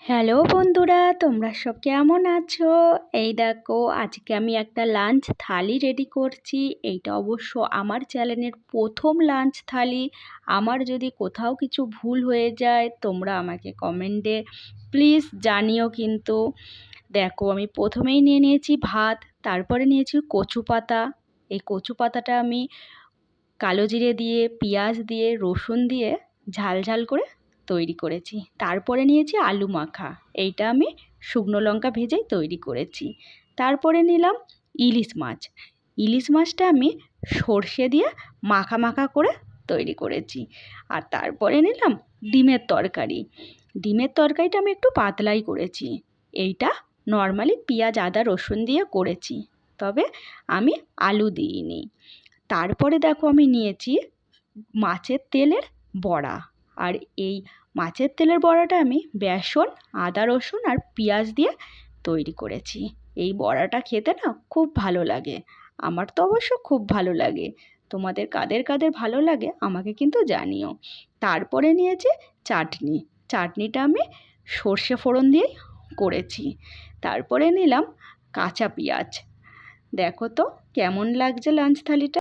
Hello বন্ধুরা, তোমরা সব কেমন আছো? এই দেখো, আজকে আমি একটা লাঞ্চ থালি রেডি করছি। এইটা অবশ্য আমার চ্যানেলের প্রথম লাঞ্চ থালি। আমার যদি কোথাও কিছু ভুল হয়ে যায় তোমরা আমাকে কমেন্টে প্লিজ জানিও কিন্তু। দেখো, আমি প্রথমেই নিয়ে নিয়েছি ভাত, তারপরে নিয়েছি কচু পাতা। এই কচু পাতাটা আমি কালো জিরে দিয়ে, পেঁয়াজ দিয়ে, রসুন দিয়ে ঝাল ঝাল করে তৈরি করেছি। তারপরে নিয়েছি আলু মাখা, এইটা আমি শুকনো লঙ্কা ভেজেই তৈরি করেছি। তারপরে নিলাম ইলিশ মাছ। ইলিশ মাছটা আমি সর্ষে দিয়ে মাখা মাখা করে তৈরি করেছি। আর তারপরে নিলাম ডিমের তরকারি। ডিমের তরকারিটা আমি একটু পাতলাই করেছি। এইটা নর্মালি পেঁয়াজ আদা রসুন দিয়ে করেছি, তবে আমি আলু দিইনি। তারপরে দেখো, আমি নিয়েছি মাছের তেলের বড়া। আর এই মাছের তেলের বড়াটা আমি বেসন, আদা রসুন আর পেঁয়াজ দিয়ে তৈরি করেছি। এই বড়াটা খেতে না খুব ভালো লাগে। আমার তো অবশ্য খুব ভালো লাগে। তোমাদের কাদের কাদের ভালো লাগে আমাকে কিন্তু জানিও। তারপরে নিয়েছি চাটনি। চাটনিটা আমি সর্ষে ফোড়ন দিয়েই করেছি। তারপরে নিলাম কাঁচা পেঁয়াজ। দেখো তো কেমন লাগছে লাঞ্চ থালিটা।